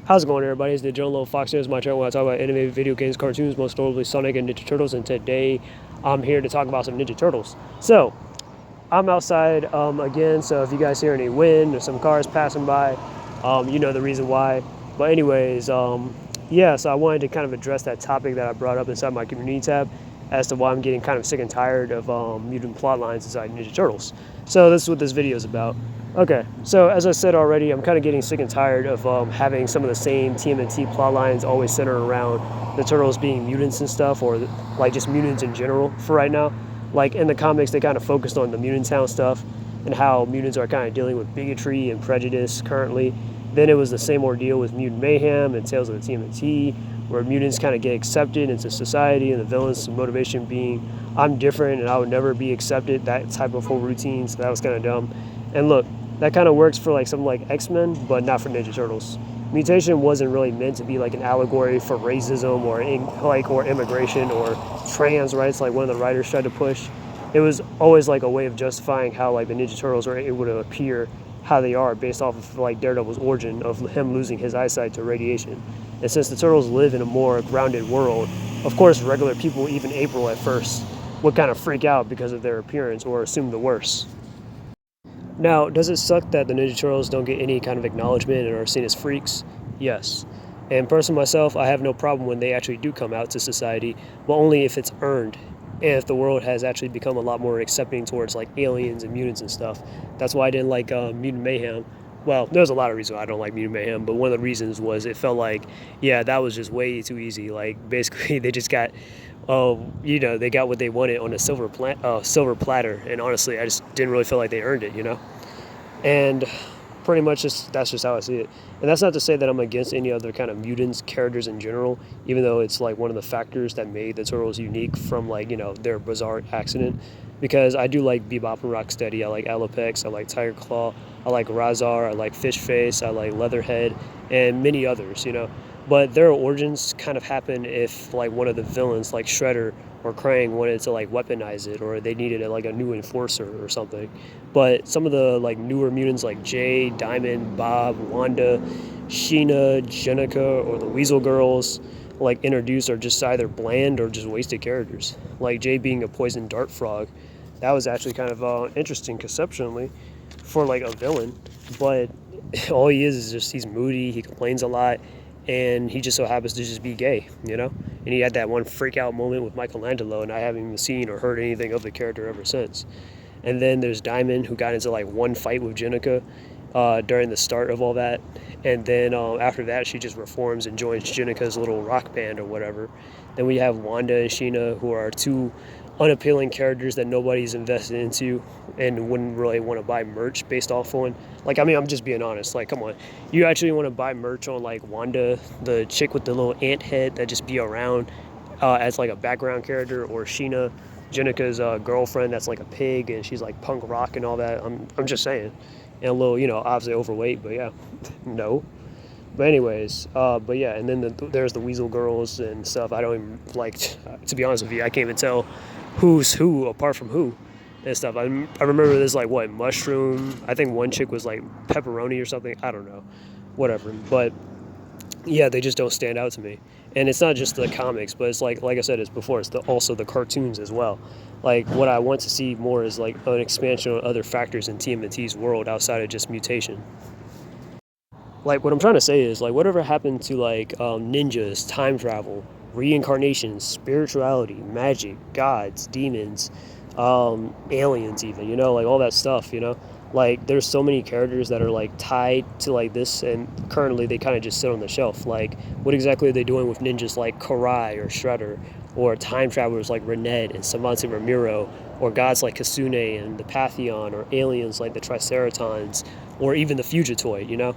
How's it going, everybody? It's the John Little Fox. Here's my channel where I talk about animated video games, cartoons, most notably Sonic and Ninja Turtles. And today, I'm here to talk about some Ninja Turtles. So, I'm outside again. So if you guys hear any wind or some cars passing by, you know the reason why. But anyways, yeah. So I wanted to kind of address that topic that I brought up inside my community tab, as to why I'm getting kind of sick and tired of mutant plot lines inside Ninja Turtles. So this is what this video is about. Okay, so as I said already, I'm kind of getting sick and tired of having some of the same TMNT plot lines always centered around the Turtles being mutants and stuff, or like just mutants in general for right now. Like in the comics, they kind of focused on the Mutant Town stuff and how mutants are kind of dealing with bigotry and prejudice currently. Then it was the same ordeal with Mutant Mayhem and Tales of the TMNT, where mutants kind of get accepted into society, and the villain's motivation being, I'm different and I would never be accepted, that type of whole routine. So that was kind of dumb. And look, that kind of works for like something like X-Men, but not for Ninja Turtles. Mutation wasn't really meant to be like an allegory for racism or or immigration or trans rights, like one of the writers tried to push. It was always like a way of justifying how like the Ninja Turtles are able to appear how they are based off of like Daredevil's origin of him losing his eyesight to radiation. And since the Turtles live in a more grounded world, of course regular people, even April at first, would kind of freak out because of their appearance or assume the worst. Now, does it suck that the Ninja Turtles don't get any kind of acknowledgement and are seen as freaks? Yes. And personally myself, I have no problem when they actually do come out to society, but only if it's earned. And if the world has actually become a lot more accepting towards like aliens and mutants and stuff. That's why I didn't like Mutant Mayhem. Well, there's a lot of reasons why I don't like Mutant Mayhem, but one of the reasons was it felt like, yeah, that was just way too easy. Like basically they just got they got what they wanted on a silver platter, and honestly, I just didn't really feel like they earned it. And pretty much that's just how I see it. And that's not to say that I'm against any other kind of mutants characters in general, even though it's like one of the factors that made the Turtles unique from their bizarre accident. Because I do like Bebop and Rocksteady, I like Alopex, I like Tiger Claw, I like Razar, I like Fish Face, I like Leatherhead, and many others. But their origins kind of happen if like one of the villains like Shredder or Krang wanted to like weaponize it, or they needed like a new enforcer or something. But some of the like newer mutants like Jay, Diamond, Bob, Wanda, Sheena, Jenica, or the Weasel Girls like introduced are just either bland or just wasted characters. Like Jay being a poison dart frog, that was actually kind of interesting conceptually for like a villain, but all he is just he's moody, he complains a lot, and he just so happens to just be gay. And he had that one freak out moment with Michelangelo, and I haven't even seen or heard anything of the character ever since. And then there's Diamond, who got into like one fight with Jenica during the start of all that, and then after that she just reforms and joins Jenica's little rock band or whatever. Then we have Wanda and Sheena, who are two unappealing characters that nobody's invested into and wouldn't really want to buy merch based off on. Like, I mean, I'm just being honest. Like, come on. You actually want to buy merch on, like, Wanda, the chick with the little ant head that just be around as, like, a background character, or Sheena, Jenica's girlfriend that's, like, a pig, and she's, like, punk rock and all that. I'm just saying. And a little, obviously overweight, but yeah, no. But anyways, but yeah, and then there's the Weasel Girls and stuff. I don't even, like, to be honest with you, I can't even tell who's who apart from who and stuff. I remember there's like Mushroom. I think one chick was like Pepperoni or something. I don't know, whatever. But yeah, they just don't stand out to me. And it's not just the comics, but it's like I said, it's before. It's also the cartoons as well. Like what I want to see more is like an expansion on other factors in TMNT's world outside of just mutation. Like what I'm trying to say is like whatever happened to like ninjas, time travel, reincarnation, spirituality, magic, gods, demons, aliens, even like all that stuff. Like there's so many characters that are like tied to like this, and currently they kind of just sit on the shelf. Like what exactly are they doing with ninjas like Karai or Shredder, or time travelers like Rened and Samantha Ramiro, or gods like Kasune and the Pantheon, or aliens like the Triceratons, or even the Fugitoid.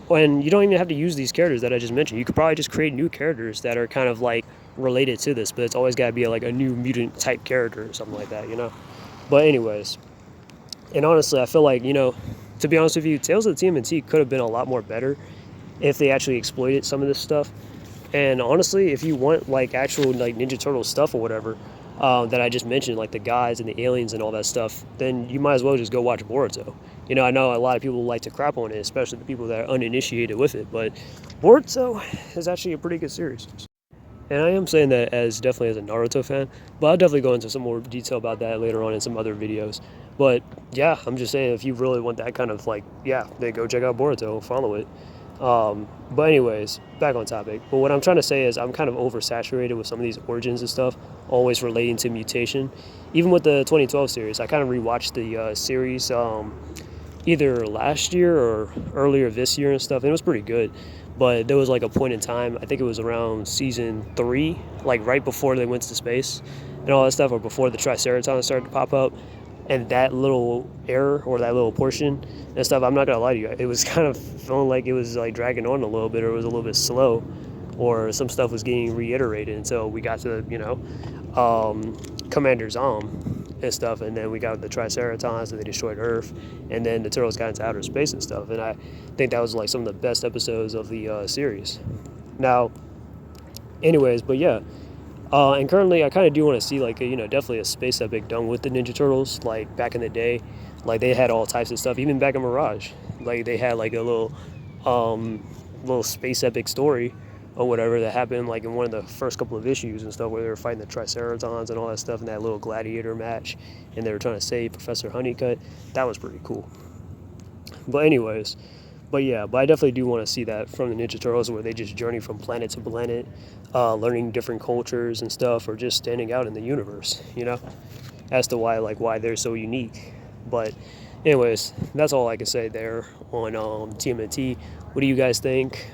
And you don't even have to use these characters that I just mentioned. You could probably just create new characters that are kind of like related to this, but it's always got to be like a new mutant type character or something like that. But anyways, and honestly, I feel like, to be honest with you, Tales of the TMNT could have been a lot more better if they actually exploited some of this stuff. And honestly, if you want like actual like Ninja Turtle stuff or whatever, that I just mentioned, like the guys and the aliens and all that stuff, then you might as well just go watch Boruto. You know, I know a lot of people like to crap on it, especially the people that are uninitiated with it, but Boruto is actually a pretty good series. And I am saying that as definitely as a Naruto fan, but I'll definitely go into some more detail about that later on in some other videos. But yeah, I'm just saying if you really want that kind of like, yeah, then go check out Boruto, follow it. But anyways, back on topic. But what I'm trying to say is I'm kind of oversaturated with some of these origins and stuff, always relating to mutation. Even with the 2012 series, I kind of rewatched the series either last year or earlier this year and stuff, and it was pretty good. But there was like a point in time, I think it was around season 3, like right before they went to space and all that stuff, or before the Triceratons started to pop up. And that little error or that little portion and stuff, I'm not gonna lie to you, it was kind of feeling like it was like dragging on a little bit, or it was a little bit slow, or some stuff was getting reiterated until we got to, Commander Zom and stuff, and then we got the Triceratons and they destroyed Earth, and then the turtles got into outer space and stuff. And I think that was like some of the best episodes of the series. Now, anyways, but yeah, and currently I kind of do want to see like definitely a space epic done with the Ninja Turtles, like back in the day. Like they had all types of stuff, even back in Mirage. Like they had like a little space epic story or whatever that happened like in one of the first couple of issues and stuff, where they were fighting the Triceratons and all that stuff in that little gladiator match, and they were trying to save Professor Honeycutt. That was pretty cool. But anyways, but yeah, but I definitely do want to see that from the Ninja Turtles, where they just journey from planet to planet, learning different cultures and stuff, or just standing out in the universe, as to why they're so unique. But anyways, that's all I can say there on TMNT. What do you guys think?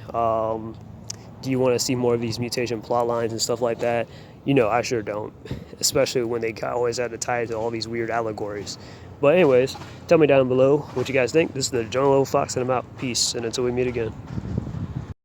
Do you want to see more of these mutation plot lines and stuff like that? I sure don't, especially when they always had to tie it to all these weird allegories. But anyways, tell me down below what you guys think. This is the John Little Fox, and I'm out. Peace, and until we meet again.